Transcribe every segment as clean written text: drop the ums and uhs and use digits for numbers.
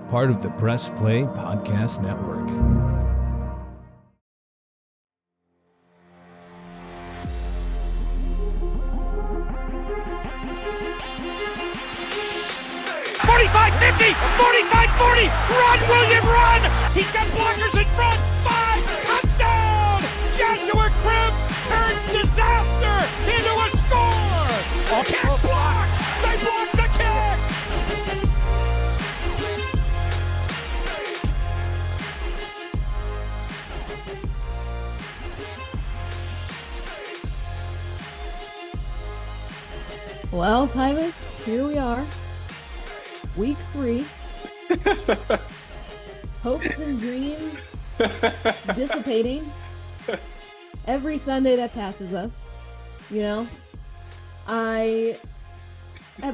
part of the Press Play Podcast Network. Run, William, run! He's got blockers in front. 5, touchdown! Joshua Cribbs turns disaster into a score! Kick blocked! They blocked the kick! Well, Tyvis, here we are. Week 3. Hopes and dreams dissipating every Sunday that passes us. You know, I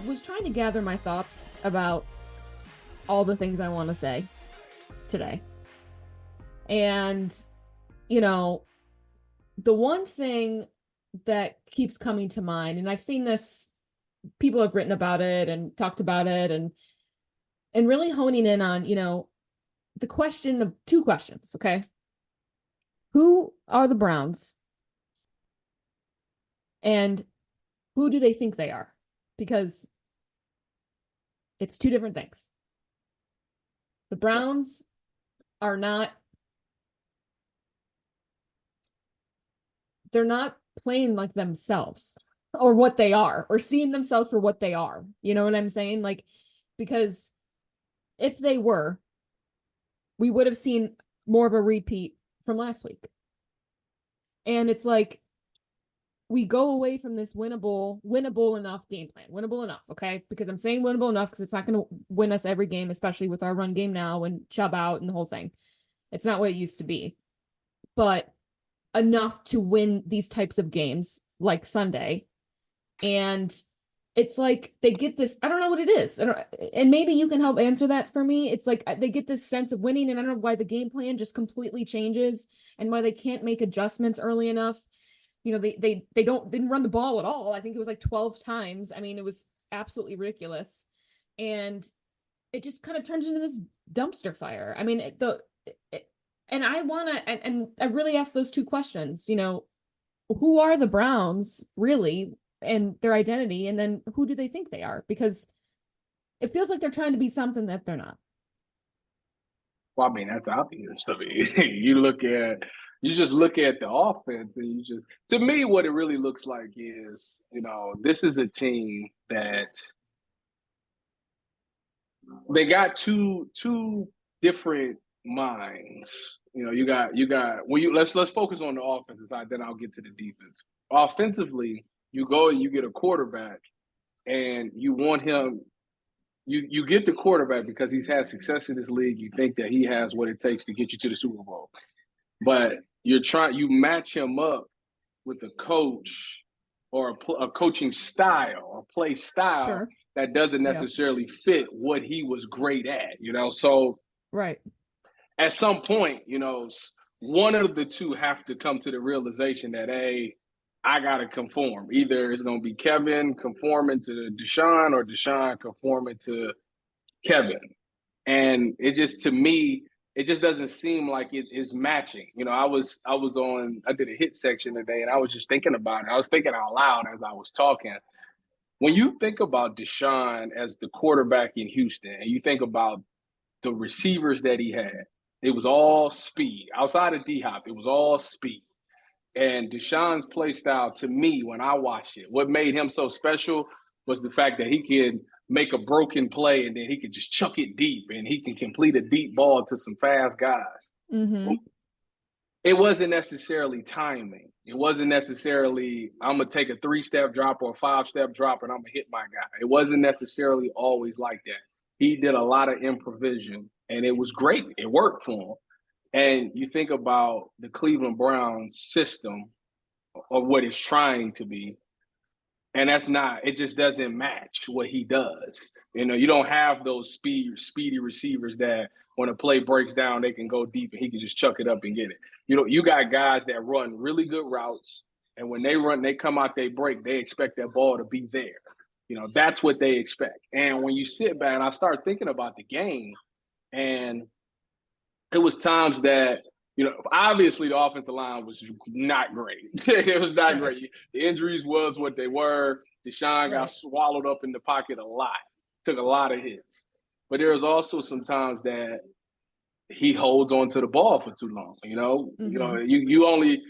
was trying to gather my thoughts about all the things I want to say today. And, you know, the one thing that keeps coming to mind, and I've seen this, people have written about it and talked about it, and really honing in on, you know, the question of 2 questions, okay? Who are the Browns? And who do they think they are? Because it's 2 different things. The Browns are not, they're not playing like themselves or what they are, or seeing themselves for what they are. You know what I'm saying? Like, because if they were, we would have seen more of a repeat from last week. And it's like, we go away from this winnable enough game plan. Winnable enough, okay? Because I'm saying winnable enough because it's not going to win us every game, especially with our run game now and Chubb out and the whole thing. It's not what it used to be. But enough to win these types of games like Sunday. And it's like they get this, I don't know what it is. And maybe you can help answer that for me. It's like they get this sense of winning, and I don't know why the game plan just completely changes and why they can't make adjustments early enough. You know, they didn't run the ball at all. I think it was like 12 times. I mean, it was absolutely ridiculous. And it just kind of turns into this dumpster fire. I mean, and I want to, and I really ask those 2 questions, you know, who are the Browns really? And their identity, and then who do they think they are? Because it feels like they're trying to be something that they're not. Well, I mean, that's obvious. I mean, you just look at the offense, and to me, what it really looks like is, you know, this is a team that they got two different minds. You know, you got let's focus on the offensive side, then I'll get to the defense. Offensively, you go and you get a quarterback, and you want him. You get the quarterback because he's had success in this league. You think that he has what it takes to get you to the Super Bowl, but you match him up with a coach or a coaching style, a play style Sure. that doesn't necessarily fit what he was great at. You know, so right at some point, you know, one of the 2 have to come to the realization that, hey, I got to conform. Either it's going to be Kevin conforming to Deshaun or Deshaun conforming to Kevin. And it just, to me, it just doesn't seem like it is matching. You know, I did a hit section today, and I was just thinking about it. I was thinking out loud as I was talking. When you think about Deshaun as the quarterback in Houston, and you think about the receivers that he had, it was all speed. Outside of D-Hop, it was all speed. And Deshaun's play style, to me, when I watched it, what made him so special was the fact that he could make a broken play and then he could just chuck it deep, and he can complete a deep ball to some fast guys. Mm-hmm. It wasn't necessarily timing. It wasn't necessarily, I'm going to take a 3-step drop or a 5-step drop and I'm going to hit my guy. It wasn't necessarily always like that. He did a lot of improvisation, and it was great. It worked for him. And you think about the Cleveland Browns system or what it's trying to be, and it just doesn't match what he does. You know, you don't have those speedy receivers that when a play breaks down, they can go deep and he can just chuck it up and get it. You know, you got guys that run really good routes, and when they come out, they break, they expect that ball to be there. You know, that's what they expect. And when you sit back and I start thinking about the game, And it was times that, obviously the offensive line was not great. It was not great. The injuries was what they were. Deshaun got swallowed up in the pocket a lot, took a lot of hits. But there was also some times that he holds on to the ball for too long. You only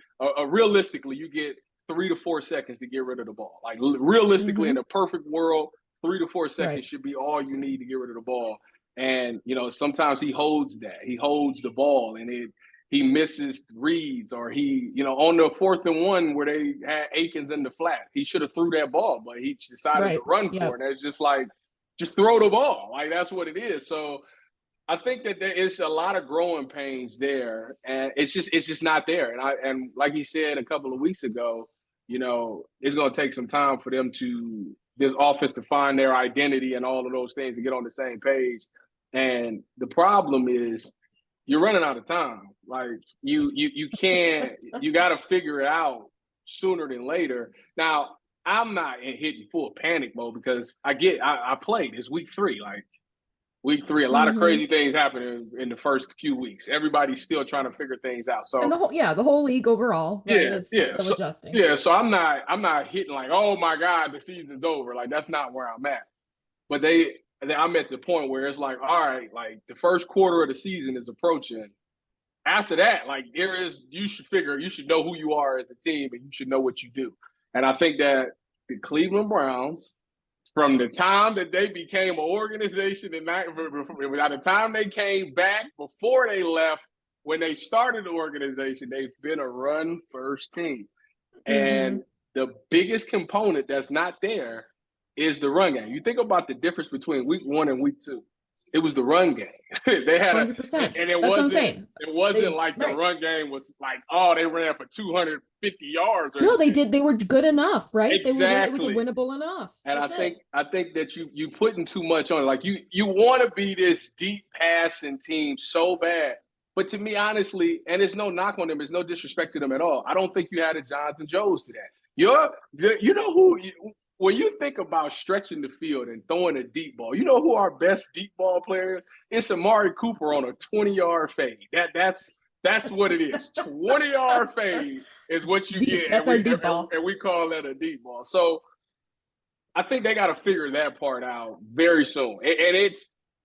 realistically you get 3 to 4 seconds to get rid of the ball. Like realistically, in a perfect world, 3 to 4 seconds should be all you need to get rid of the ball. And sometimes he holds that. He holds the ball, and he misses reads, or he, on the 4th and 1 where they had Akins in the flat, he should have threw that ball, but he decided to run for it. And it's just like, just throw the ball. Like, that's what it is. So I think that there is a lot of growing pains there, and it's just not there. And like he said a couple of weeks ago, it's going to take some time for this offense to find their identity and all of those things to get on the same page. And the problem is you're running out of time. Like you can't, you got to figure it out sooner than later. Now, I'm not hitting full panic mode because I played. It's week 3. Like week 3, a lot of crazy things happen in the first few weeks. Everybody's still trying to figure things out. So and the whole league overall, right, is still adjusting. Yeah, so I'm not hitting like, oh my God, the season's over. Like that's not where I'm at. But I'm at the point where it's like, all right, like the first quarter of the season is approaching. After that, like you should know who you are as a team, and you should know what you do. And I think that the Cleveland Browns, from the time that they became an organization, and by the time they came back, before they left, when they started the organization, they've been a run-first team. And the biggest component that's not there is the run game. You think about the difference between week 1 and week 2. It was the run game. They had 100%. And it That's wasn't, what I'm saying. It wasn't like the run game was like, they ran for 250 yards. No, they did. They were good enough, right? Exactly. It was a winnable enough. And I think that you putting too much on it. Like you want to be this deep passing team so bad. But to me, honestly, and it's no knock on them, it's no disrespect to them at all. I don't think you had a Johns and Joes to that. When you think about stretching the field and throwing a deep ball, you know who our best deep ball player is? It's Amari Cooper on a 20-yard fade. That's what it is. 20-yard fade is what you get. That's our deep ball. And we call that a deep ball. So I think they got to figure that part out very soon.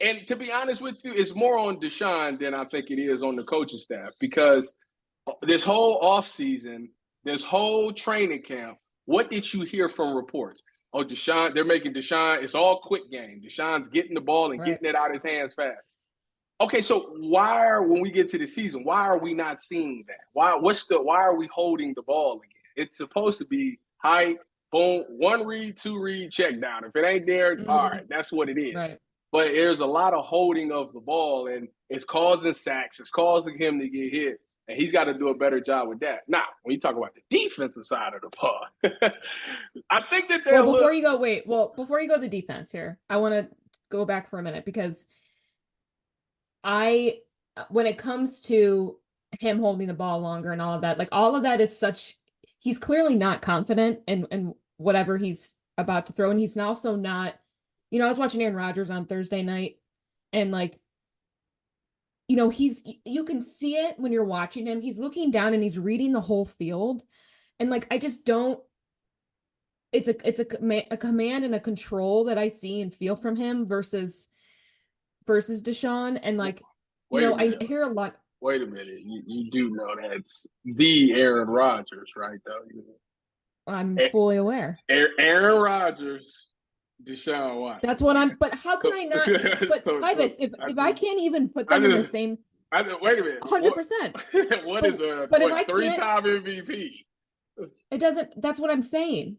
And to be honest with you, it's more on Deshaun than I think it is on the coaching staff, because this whole offseason, this whole training camp, what did you hear from reports? Oh, Deshaun, they're making Deshaun, it's all quick game. Deshaun's getting the ball and getting it out of his hands fast. Okay, so when we get to the season, why are we not seeing that? Why are we holding the ball again? It's supposed to be height, boom, 1 read, 2 read, check down. If it ain't there, all right, that's what it is. Right. But there's a lot of holding of the ball, and it's causing sacks. It's causing him to get hit. And he's got to do a better job with that. Now, when you talk about the defensive side of the ball, I think that before you go to the defense here, I want to go back for a minute, because when it comes to him holding the ball longer and all of that, like all of that is he's clearly not confident in whatever he's about to throw. And he's also not, I was watching Aaron Rodgers on Thursday night, and like, you can see it when you're watching him. He's looking down and he's reading the whole field. And like, I just don't, it's a command and a control that I see and feel from him versus Deshaun. And like, I hear a lot. Wait a minute. You do know that's the Aaron Rodgers, right? Though. I'm fully aware. Aaron Rodgers, Deshaun Watson. That's what but how can I not? But Tyvis, if I can't even put them in the same. Wait a minute. 100%. What is a 3-time MVP? It doesn't. That's what I'm saying.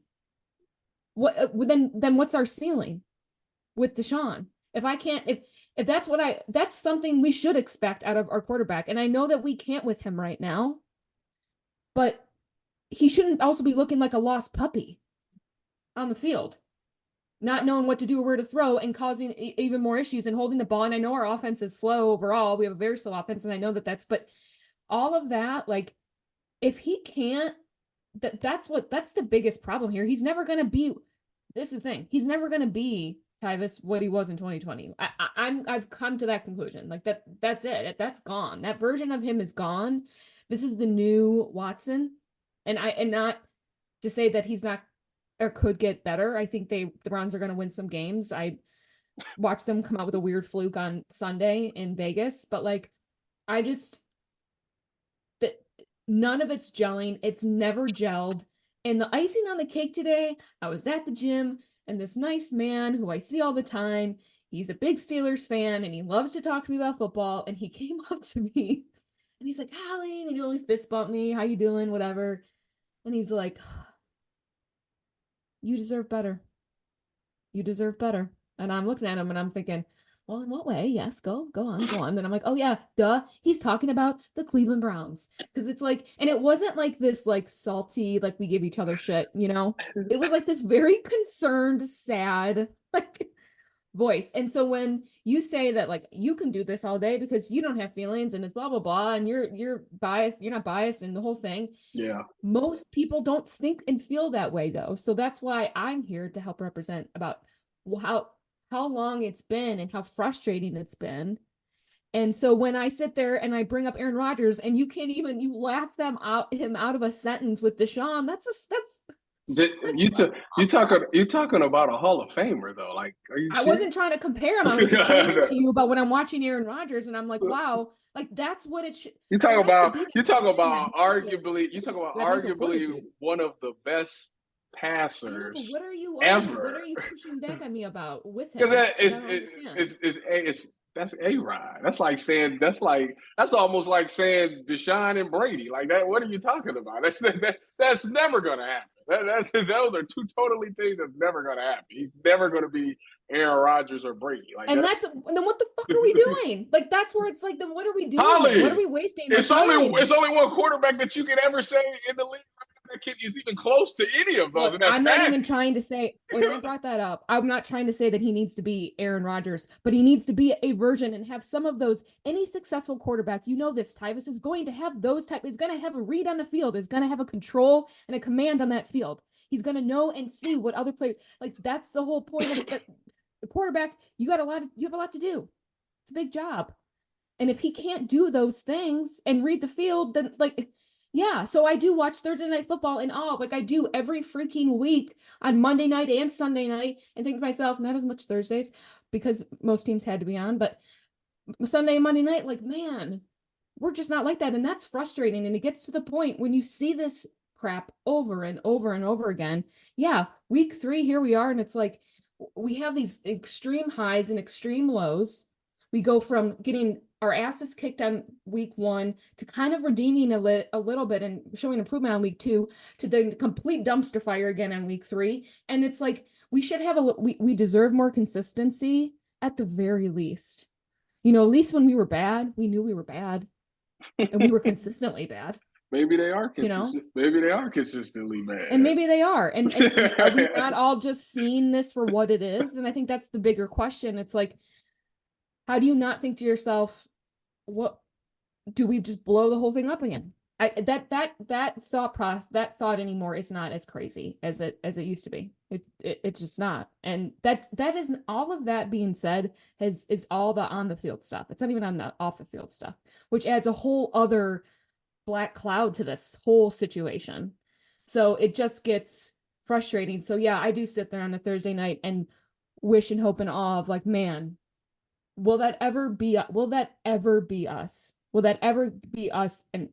What then? What's our ceiling with Deshaun? If I can't, if that's something we should expect out of our quarterback, and I know that we can't with him right now, but he shouldn't also be looking like a lost puppy on the field, not knowing what to do or where to throw, and causing even more issues and holding the ball. And I know our offense is slow overall. We have a very slow offense, and I know but all of that, like, if he can't, that's the biggest problem here. He's never going to be, this is the thing, he's never going to be Tyvis what he was in 2020. I've come to that conclusion. Like that's it. That's gone. That version of him is gone. This is the new Watson. And not to say that he's not or could get better. I think the Browns are going to win some games. I watched them come out with a weird fluke on Sunday in Vegas, but like I just that none of it's gelling. It's never gelled. And the icing on the cake today, I was at the gym and this nice man who I see all the time, he's a big Steelers fan and he loves to talk to me about football. And he came up to me and he's like, Holly, and he only fist bumped me. How you doing? Whatever. And he's like, you deserve better. You deserve better. And I'm looking at him and I'm thinking, well, in what way? Yes, go on. Then I'm like, oh yeah, duh. He's talking about the Cleveland Browns. Because it's like, and it wasn't like this like salty, like we give each other shit, you know? It was like this very concerned, sad, like voice. And so when you say that like you can do this all day because you don't have feelings and it's blah blah blah and you're biased, you're not biased and the whole thing. Yeah. Most people don't think and feel that way though. So that's why I'm here to help represent about how long it's been and how frustrating it's been. And so when I sit there and I bring up Aaron Rodgers and you laugh him out of a sentence with Deshaun, you're talking about a Hall of Famer though. Like, are you? I wasn't trying to compare him. I was explaining to you about when I'm watching Aaron Rodgers and I'm like, wow, like that's what it should. You talk about arguably one of the best passers. Know, what are you ever? What are you pushing back at me about with him? Because that's A-Rod. That's almost like saying Deshaun and Brady. Like that. What are you talking about? That's never gonna happen. Those are two totally things that's never gonna happen. He's never gonna be Aaron Rodgers or Brady. Like, and then what the fuck are we doing? Like that's where it's like, then what are we doing? Holly, what are we wasting? It's only one quarterback that you can ever say in the league that kid is even close to any of those. Look, I'm not even trying to say, when I brought that up, I'm not trying to say that he needs to be Aaron Rodgers, but he needs to be a version and have some of those. Any successful quarterback, you know this, Tyvis, is going to have those type. He's going to have a read on the field. He's going to have a control and a command on that field. He's going to know and see what other players, like that's the whole point of the quarterback. You have a lot to do. It's a big job. And if he can't do those things and read the field, then like, yeah, so I do watch Thursday Night Football and all, like I do every freaking week on Monday night and Sunday night, and think to myself, not as much Thursdays because most teams had to be on, but Sunday and Monday night, like, man, we're just not like that. And that's frustrating. And it gets to the point when you see this crap over and over and over again. Yeah, week 3, here we are. And it's like, we have these extreme highs and extreme lows. We go from getting our asses kicked on week 1 to kind of redeeming a little bit and showing improvement on week 2 to the complete dumpster fire again on week 3. And it's like, we should have we deserve more consistency at the very least. You know, at least when we were bad, we knew we were bad and we were consistently bad. Maybe they are consistent. You know? Maybe they are consistently bad. And maybe they are. And are we not all just seeing this for what it is? And I think that's the bigger question. It's like, how do you not think to yourself, what do we just blow the whole thing up again? That thought anymore is not as crazy as it used to be. It's just not. And that is all of that being said is all the on the field stuff. It's not even on the off the field stuff, which adds a whole other black cloud to this whole situation. So it just gets frustrating. So yeah, I do sit there on a Thursday night and wish and hope and awe of like, man, will that ever be us? Will that ever be us in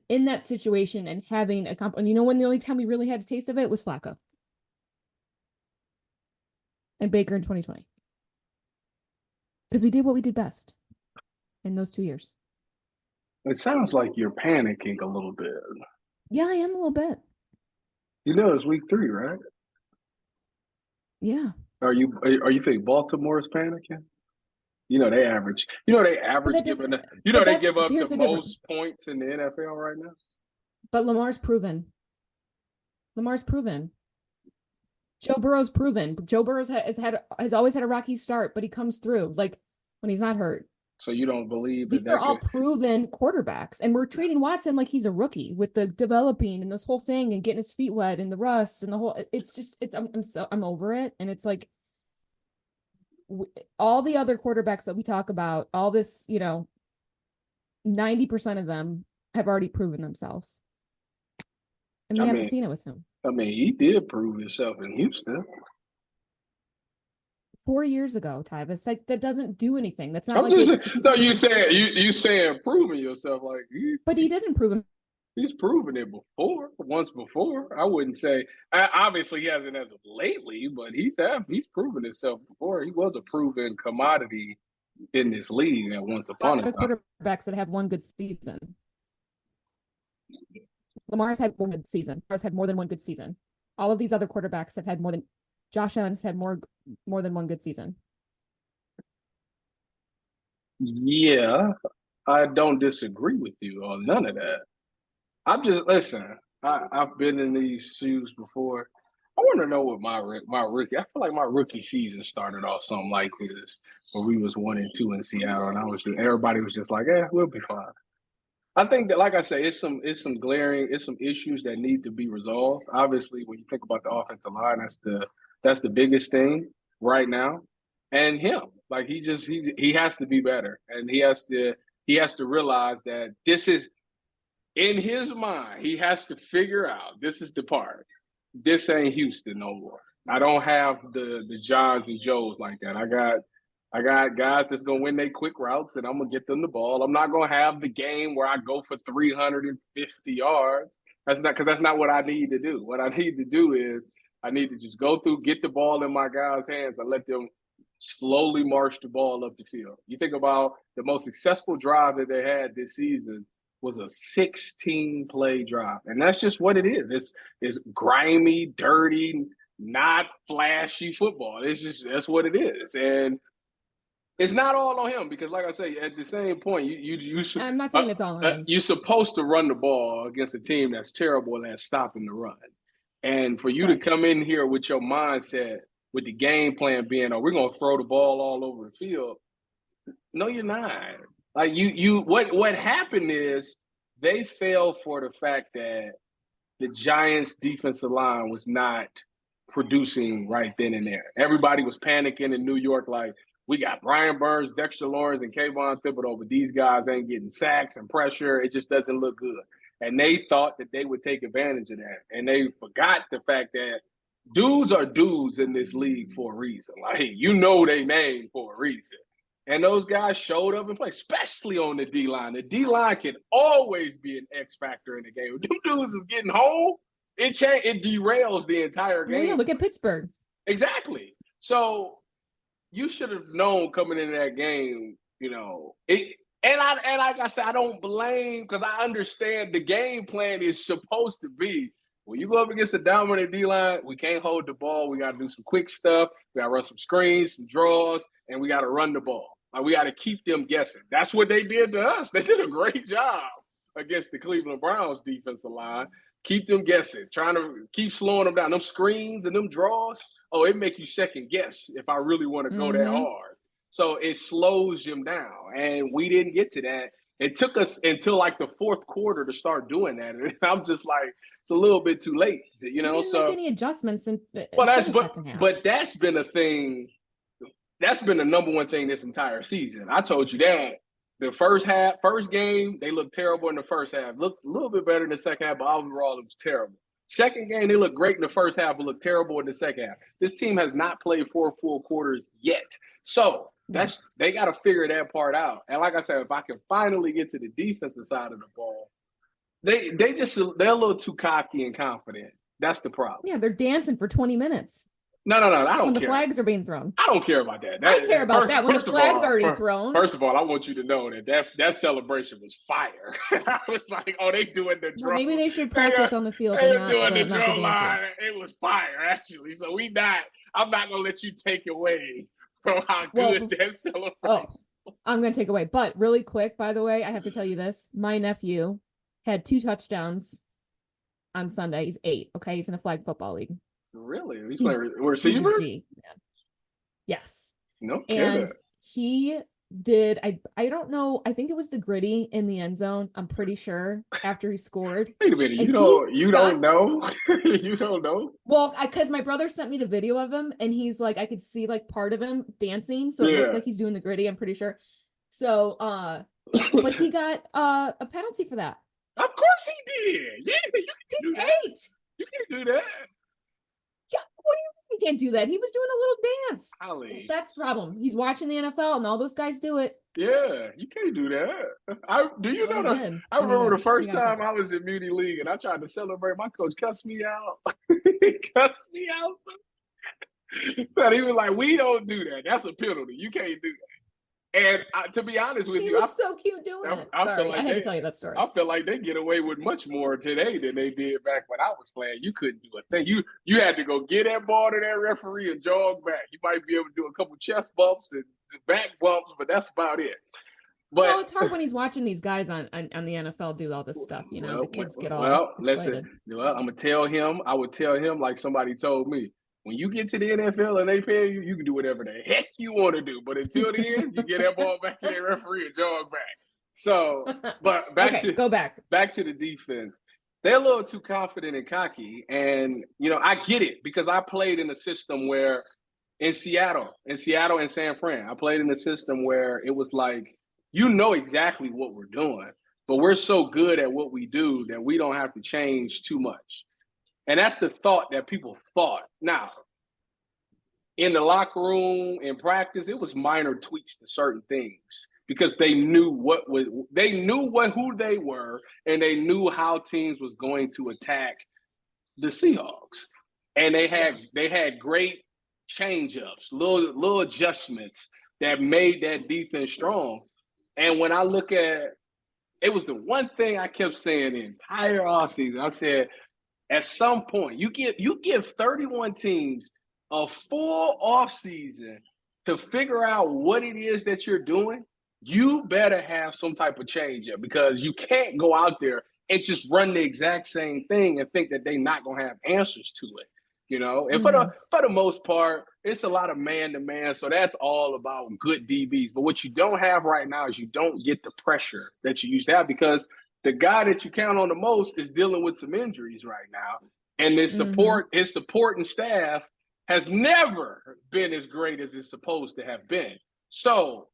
that situation and having and you know when the only time we really had a taste of it was Flacco and Baker in 2020. Because we did what we did best in those 2 years. It sounds like you're panicking a little bit. Yeah, I am a little bit. You know it's week 3, right? Yeah. Are you think Baltimore's panicking? You know they average give up the most points in the NFL right now. But Lamar's proven. Joe Burrow's proven. Joe Burrow has always had a rocky start, but he comes through like when he's not hurt. So you don't believe these are all proven quarterbacks, and we're treating Watson like he's a rookie with the developing and this whole thing and getting his feet wet and the rust and the whole. It's just I'm over it, and it's like all the other quarterbacks that we talk about, all this, 90% of them have already proven themselves. And we haven't seen it with him. I mean, he did prove himself in Houston. 4 years ago, Tyvis. Like, that doesn't do anything. That's not you saying proving yourself but he doesn't prove him. He's proven it once before. I wouldn't say obviously he hasn't as of lately, but he's proven himself before. He was a proven commodity in this league at once upon a time. Quarterbacks that have one good season. Lamar's had one good season. Lamar's had more than one good season. All of these other quarterbacks have had more than Josh Allen's had more than one good season. Yeah, I don't disagree with you on none of that. I've been in these shoes before. I want to know what my rookie. I feel like my rookie season started off something like this, where we was 1-2 in Seattle, and everybody was just like, we'll be fine. I think that, like I say, it's some issues that need to be resolved. Obviously, when you think about the offensive line, that's the biggest thing right now. And him, like he has to be better, and he has to realize that this is in his mind. He has to figure out this is the part. This ain't Houston no more. I don't have the Johns and Joes like that. I got guys that's gonna win their quick routes, and I'm gonna get them the ball. I'm not gonna have the game where I go for 350 yards. That's not what I need to do. What I need to do is I need to just go through, get the ball in my guys' hands, and let them slowly march the ball up the field. You think about the most successful drive that they had this season was a 16-play drive, and that's just what it is. It's grimy, dirty, not flashy football. That's what it is, and it's not all on him because, like I say, at the same point, you should. I'm not saying it's all on him. You're supposed to run the ball against a team that's terrible at stopping the run, and for you to come in here with your mindset, with the game plan being, we're gonna throw the ball all over the field. No, you're not. Like what happened is they fell for the fact that the Giants' defensive line was not producing right then and there. Everybody was panicking in New York, like, we got Brian Burns, Dexter Lawrence, and Kayvon Thibodeau, but these guys ain't getting sacks and pressure. It just doesn't look good. And they thought that they would take advantage of that. And they forgot the fact that dudes are dudes in this league for a reason. Like, their name for a reason. And those guys showed up and played, especially on the D-line. The D-line can always be an X factor in the game. If them dudes is getting home, it derails the entire game. Yeah, look at Pittsburgh. Exactly. So you should have known coming into that game, and like I said, I don't blame, because I understand the game plan is supposed to be, when you go up against a dominant D-line, we can't hold the ball. We got to do some quick stuff. We got to run some screens, some draws, and we got to run the ball. Like, we got to keep them guessing. That's what they did to us. They did a great job against the Cleveland Browns defensive line. Keep them guessing, trying to keep slowing them down. Them screens and them draws, it make you second guess if I really want to go that hard. So it slows them down, and we didn't get to that. It took us until like the fourth quarter to start doing that, and I'm just like, it's a little bit too late, didn't So make any adjuments in the second half. But that's been a thing. That's been the number one thing this entire season. I told you that. The first game, they looked terrible in the first half. Looked a little bit better in the second half, but overall it was terrible. Second game, they looked great in the first half, but looked terrible in the second half. This team has not played 4 full quarters yet. So they got to figure that part out. And like I said, if I can finally get to the defensive side of the ball, they're a little too cocky and confident. That's the problem. Yeah, they're dancing for 20 minutes. No, I don't care. When the flags are being thrown. I don't care about that. I care about that when the flags are already thrown. First of all, I want you to know that celebration was fire. I was like, they doing the drum. Well, maybe they should practice on the field. They're doing the drum line. It was fire, actually. So I'm not going to let you take away from how good that celebration. I'm going to take away. But really quick, by the way, I have to tell you this. My nephew had 2 touchdowns on Sunday. He's 8. Okay. He's in a flag football league. Really? He's playing receiver? Yes. No kidding. And he did I don't know, I think it was the gritty in the end zone, I'm pretty sure, after he scored. Wait a minute, And you don't know? You don't know? well, because my brother sent me the video of him and he's like, I could see like part of him dancing, so it looks Yeah. like he's doing the gritty, I'm pretty sure. So but he got a penalty for that. Of course he did. Yeah, you can do that. 8. You can't do that. Yeah, what do you mean he can't do that? He was doing a little dance. Holly. That's the problem. He's watching the NFL and all those guys do it. Yeah, you can't do that. I remember the first time I was in Muni League and I tried to celebrate. My coach cussed me out. He cussed me out. But he was like, "We don't do that. That's a penalty. You can't do that." And to be honest with you, He looks so cute doing it. Sorry, I had to tell you that story. I feel like they get away with much more today than they did back when I was playing. You couldn't do a thing. You had to go get that ball to that referee and jog back. You might be able to do a couple chest bumps and back bumps, but that's about it. But well, it's hard when he's watching these guys on the NFL do all this stuff. You know, the kids get all excited. Listen, I'm gonna tell him. I would tell him like somebody told me. When you get to the NFL and they pay you, you can do whatever the heck you want to do. But until then, you get that ball back to the referee and jog back. So, but go back to the defense. They're a little too confident and cocky. And, I get it because I played in a system where in Seattle and San Fran, I played in a system where it was like, exactly what we're doing, but we're so good at what we do that we don't have to change too much. And that's the thought that people thought. Now, in the locker room, in practice, it was minor tweaks to certain things because they knew who they were, and they knew how teams was going to attack the Seahawks. And they had great change-ups, little adjustments that made that defense strong. And when I look at it, was the one thing I kept saying the entire offseason. I said, at some point, you give 31 teams a full offseason to figure out what it is that you're doing. You better have some type of change up because you can't go out there and just run the exact same thing and think that they're not going to have answers to it. And for the most part, it's a lot of man-to-man, so that's all about good DBs. But what you don't have right now is you don't get the pressure that you used to have because the guy that you count on the most is dealing with some injuries right now. And his supporting staff has never been as great as it's supposed to have been. So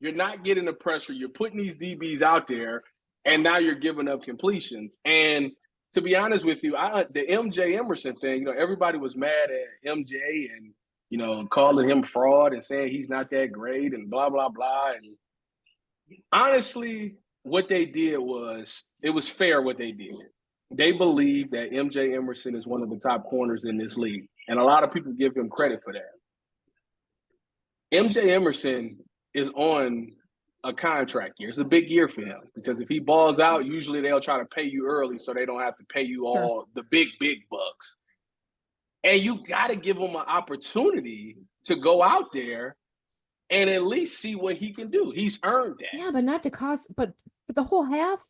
you're not getting the pressure. You're putting these DBs out there, and now you're giving up completions. And to be honest with you, the MJ Emerson thing, everybody was mad at MJ and, calling him fraud and saying he's not that great and blah, blah, blah. And honestly, what they did it was fair what they did. They believe that MJ Emerson is one of the top corners in this league. And a lot of people give him credit for that. MJ Emerson is on a contract year. It's a big year for him because if he balls out, usually they'll try to pay you early so they don't have to pay you all the big bucks. And you got to give him an opportunity to go out there and at least see what he can do. He's earned that. Yeah, but not the cost, but for the whole half?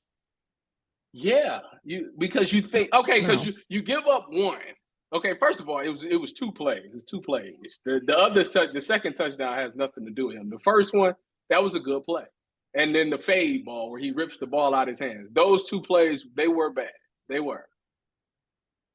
Yeah, because you think, okay, because you give up one. Okay, first of all, it was 2 plays. It's 2 plays. The second touchdown has nothing to do with him. The first one, that was a good play. And then the fade ball where he rips the ball out of his hands. Those 2 plays, they were bad. They were.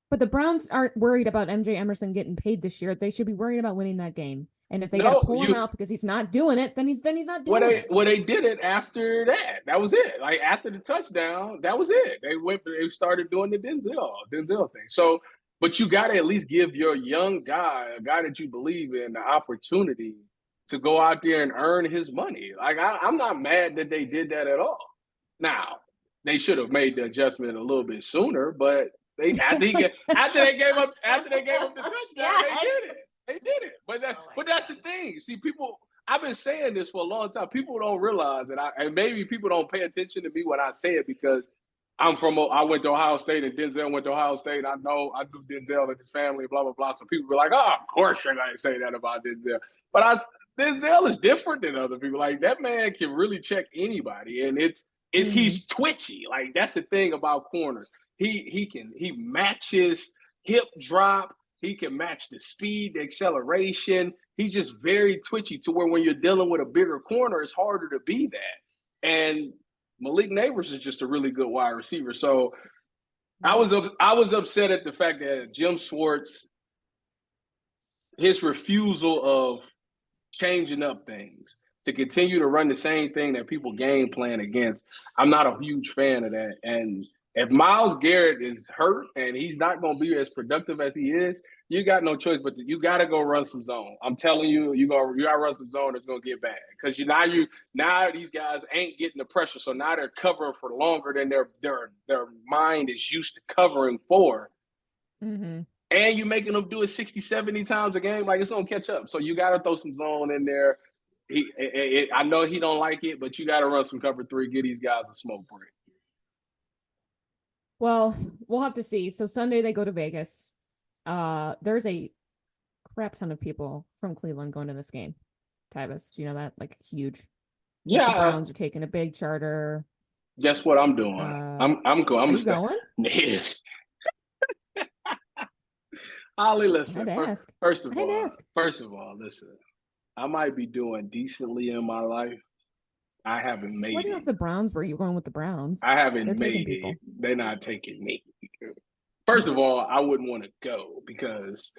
But the Browns aren't worried about MJ Emerson getting paid this year. They should be worried about winning that game. And if they got to pull him out because he's not doing it, then he's not doing it. Well, they did it after that. That was it. Like after the touchdown, that was it. They started doing the Denzel thing. So, but you got to at least give your young guy, a guy that you believe in, the opportunity to go out there and earn his money. Like I'm not mad that they did that at all. Now, they should have made the adjustment a little bit sooner, but after they gave up the touchdown, they did it. But that's the thing. See, people, I've been saying this for a long time. People don't realize it, and maybe people don't pay attention to me when I say it because I went to Ohio State and Denzel went to Ohio State. I knew Denzel and his family, blah, blah, blah. So people be like, oh, of course you're going to say that about Denzel. But Denzel is different than other people. Like that man can really check anybody. And he's twitchy. Like that's the thing about corners. He matches hip drop. He can match the speed, the acceleration. he's just very twitchy to where when you're dealing with a bigger corner, it's harder to be that. And Malik Neighbors is just a really good wide receiver. So I was upset at the fact that Jim Schwartz, his refusal of changing up things to continue to run the same thing that people game plan against. I'm not a huge fan of that. And if Myles Garrett is hurt and he's not going to be as productive as he is, you got no choice but you got to go run some zone. I'm telling you, you got to run some zone. It's going to get bad because now these guys ain't getting the pressure. So now they're covering for longer than their mind is used to covering for. Mm-hmm. And you're making them do it 60, 70 times a game. Like, it's going to catch up. So you got to throw some zone in there. I know he don't like it, but you got to run some cover 3, get these guys a smoke break. Well, we'll have to see. So Sunday they go to Vegas. There's a crap ton of people from Cleveland going to this game. Tyvis, do you know that? Like, huge. Yeah. The Browns are taking a big charter. Guess what I'm doing? I'm going. Are you going? Yes. Ollie, listen. First of all, listen. I might be doing decently in my life. I haven't made it. What if the Browns were you going with the Browns? I haven't made it. They're not taking me. First of all, I wouldn't want to go because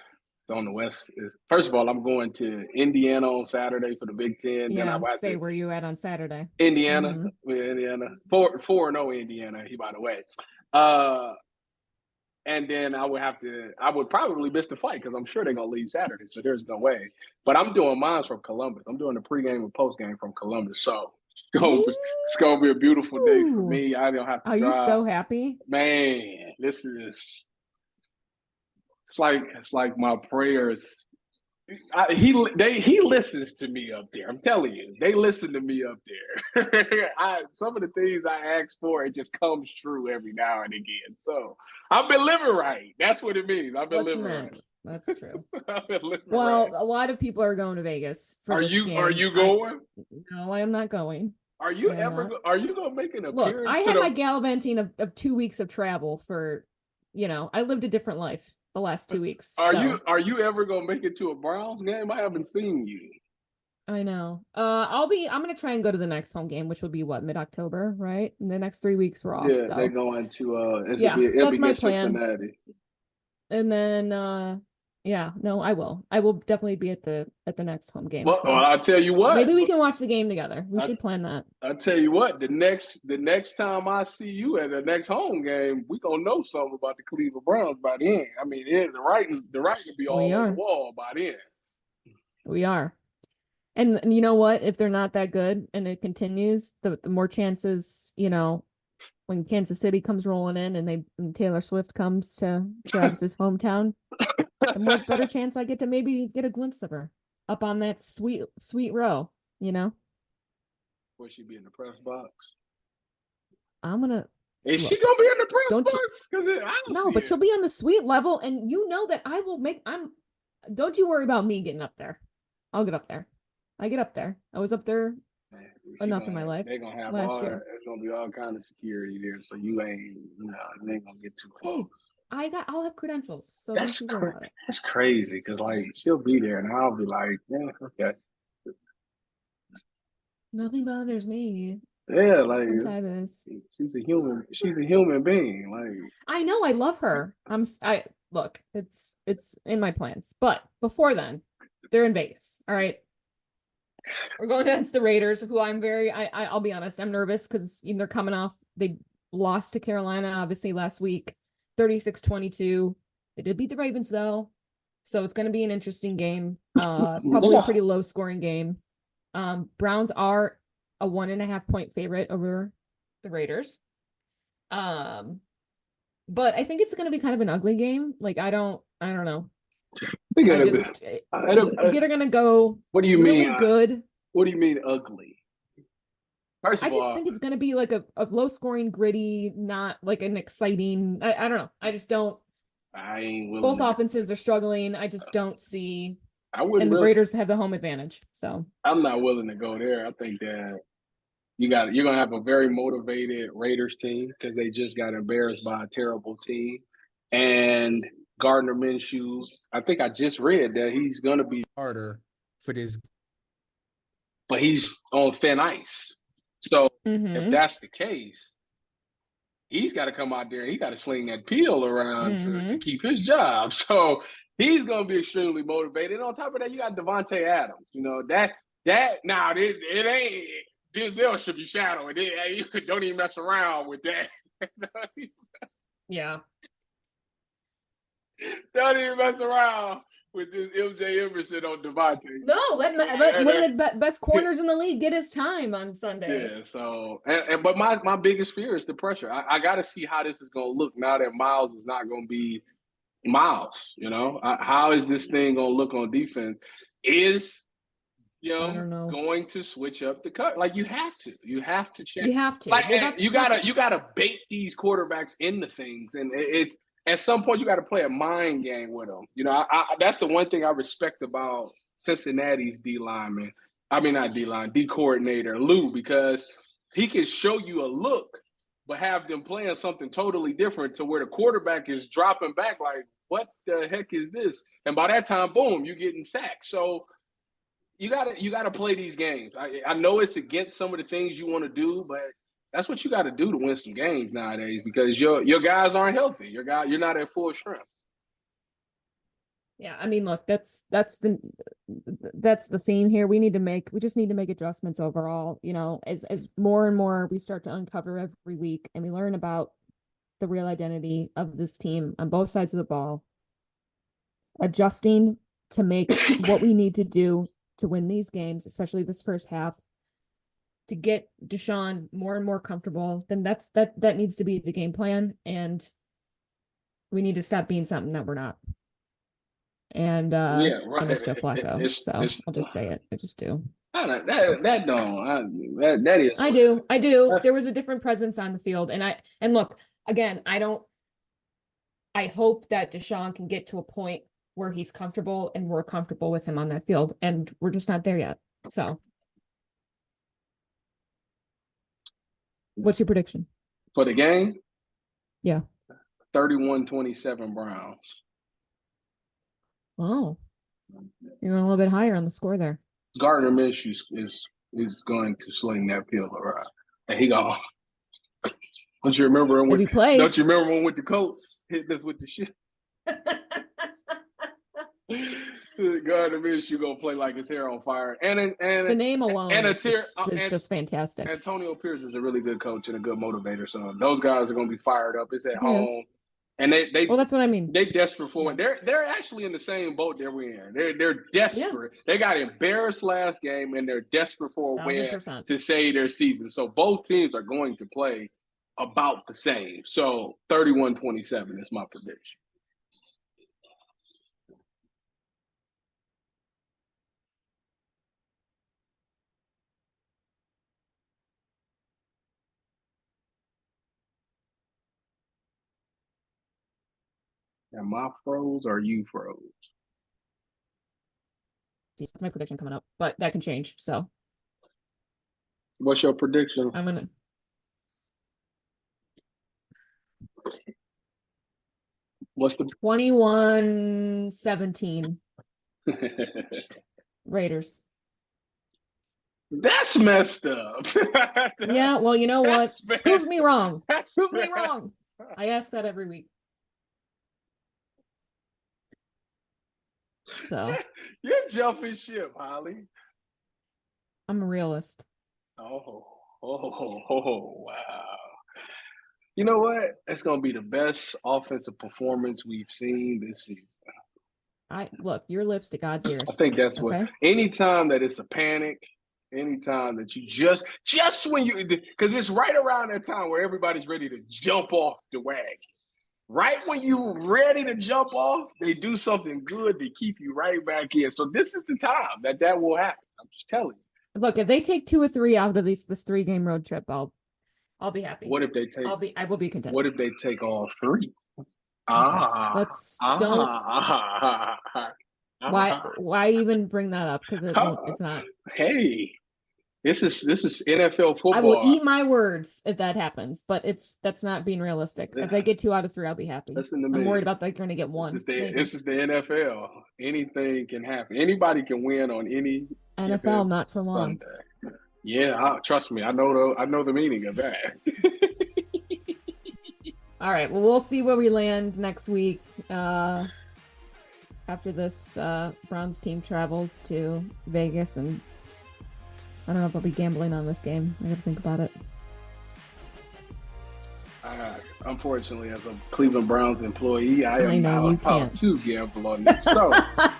it's on the West. First of all, I'm going to Indiana on Saturday for the Big Ten. Yeah, then I say where you at on Saturday. Indiana. Mm-hmm. Indiana. 4-0 Indiana, by the way. And then I would probably miss the flight because I'm sure they're going to leave Saturday. So there's no way. But I'm doing mine from Columbus. I'm doing the pregame and postgame from Columbus. So it's going to be a beautiful day for me. I don't have to drive. Are you so happy? Man, it's like my prayers. He listens to me up there. I'm telling you, they listen to me up there. Some of the things I ask for, it just comes true every now and again. So I've been living right. That's what it means. I've been living right. That's true. I've been living right. A lot of people are going to Vegas for this game. Are you going? No, I am not going. Are you going to make an appearance? Look, I had my gallivanting of 2 weeks of travel for, I lived a different life the last 2 weeks. Are you ever gonna make it to a Browns game? I haven't seen you. I know. I'm gonna try and go to the next home game, which will be mid-October, right? In the next 3 weeks we're off. Yeah, so. They're going to that's my plan. Cincinnati. And then I will definitely be at the next home game. Well, I'll tell you what. Maybe we can watch the game together. We should plan that. I'll tell you what, the next time I see you at the next home game, we gonna know something about the Cleveland Browns by then. I mean, the writing will be all on the wall by then. We are. And you know what? If they're not that good and it continues, the more chances, when Kansas City comes rolling in and Taylor Swift comes to Travis's hometown, the better chance I get to maybe get a glimpse of her up on that sweet row, Will she be in the press box? Is she gonna be in the press box? But she'll be on the suite level, and that I will don't you worry about me getting up there. I'll get up there. I get up there. I was up there enough in my life. They're gonna have there's gonna be all kind of security there, so you ain't gonna get too close. Hey, I'll have credentials, so that's crazy because she'll be there, and I'll be like, yeah, okay. Nothing bothers me. Yeah, Tyvis. She's a human. She's a human being. I know. I love her. Look. It's in my plans, but before then, they're in Vegas. All right. We're going against the Raiders, who I'll be honest, I'm nervous because they're coming off, they lost to Carolina, obviously, last week, 36-22. They did beat the Ravens, though. So it's going to be an interesting game. Probably a pretty low scoring game. Browns are a 1.5 point favorite over the Raiders. But I think it's going to be kind of an ugly game. I don't know. It's either going to go what do you really mean good. What do you mean ugly? First of all, I just think it's going to be like a low scoring, gritty, not like an exciting. I don't know. I just don't. I ain't willing. Both offenses are struggling. I just don't see. And the Raiders have the home advantage. So I'm not willing to go there. I think that you're going to have a very motivated Raiders team because they just got embarrassed by a terrible team. And Gardner Minshew, I think I just read that he's going to be starter for this. But he's on thin ice. So if Mhm. that's the case, he's got to come out there and he got to sling that peel around to keep his job. So he's going to be extremely motivated. And on top of that, you got Devontae Adams. You know, it ain't Denzel should be shadowing. You don't even mess around with that. Yeah. Don't even mess around with this MJ Emerson on Devontae. No, let one of the best corners in the league get his time on Sunday. Yeah, so but my biggest fear is the pressure. I got to see how this is going to look now that Miles is not going to be Miles. You know, how is this thing going to look on defense? Is going to switch up the cut? Like you have to change. You have to. Like Well, you gotta bait these quarterbacks into things, and it's at some point you got to play a mind game with them. You know, that's the one thing I respect about Cincinnati's D lineman. I mean, not D line, D coordinator Lou, because he can show you a look, but have them playing something totally different to where the quarterback is dropping back like, what the heck is this? And by that time, boom, you're getting sacked. So you gotta play these games. I know it's against some of the things you want to do, but that's what you got to do to win some games nowadays because your guys aren't healthy. You're not at full strength. Yeah, I mean, look, that's the theme here. We just need to make adjustments overall. You know, as more and more we start to uncover every week, and we learn about the real identity of this team on both sides of the ball. Adjusting to make what we need to do to win these games, especially this first half, to get Deshaun more and more comfortable, then that needs to be the game plan, and we need to stop being something that we're not. And yeah, right. I miss Joe Flacco, so I'll just say it. I just do. That is. I do. There was a different presence on the field, and look again. I hope that Deshaun can get to a point where he's comfortable and we're comfortable with him on that field, and we're just not there yet. So. What's your prediction? For the game? Yeah. 31-27 Browns. Oh. You're going a little bit higher on the score there. Gardner Minshew is going to sling that field around. And he gone. Don't you remember when with the Colts hitting us with the shit? Gardner Minshew gonna play like his hair on fire, and the name alone is just fantastic. Antonio Pierce is a really good coach and a good motivator, so those guys are gonna be fired up. It's at home, and they well, that's what I mean. They desperate for it. They're actually in the same boat that we're in. They're desperate. Yeah. They got embarrassed last game, and they're desperate for a win to save their season. So both teams are going to play about the same. So 31-27 is my prediction. Am I froze or you froze? That's my prediction coming up, but that can change. So, what's your prediction? I'm gonna. What's the 21-17 Raiders? That's messed up. Yeah, well, you know what? Prove me wrong. Prove me wrong. I ask that every week. So you're jumping ship, Holly. I'm a realist. Oh, wow. You know what? It's gonna be the best offensive performance we've seen this season. Look, your lips to God's ears. I think that's what anytime that it's a panic, anytime that you just when you, because it's right around that time where everybody's ready to jump off the wagon. Right when you're ready to jump off, they do something good to keep you right back in. So this is the time that will happen. I'm just telling you. Look, if they take 2 or 3 out of this 3-game road trip, I'll be happy. What if they take? I will be content. What if they take all 3? Why even bring that up? Because it's not. Hey, This is NFL football. I will eat my words if that happens, but that's not being realistic. If they get 2 out of 3, I'll be happy. Listen to me. I'm worried about they're going to get 1. This is the NFL. Anything can happen. Anybody can win on any NFL, not for long. Sunday. Yeah, trust me. I know the meaning of that. All right. Well, we'll see where we land next week. After this Browns team travels to Vegas, and I don't know if I'll be gambling on this game. I got to think about it. Unfortunately, as a Cleveland Browns employee, I am not allowed to gamble on this. So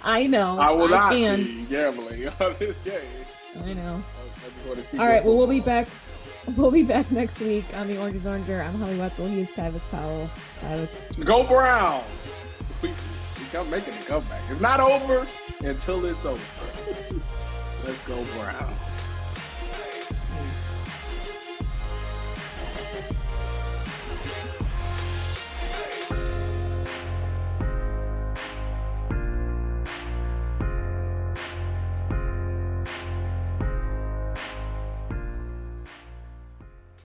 I know. I will not be gambling on this game. I know. All right. Well, we'll be back. We'll be back next week on the Orange is Oranger. I'm Holly Wetzel. He is Tyvis Powell. Tyvis. Go Browns! We making a comeback. It's not over until it's over. Let's go Browns.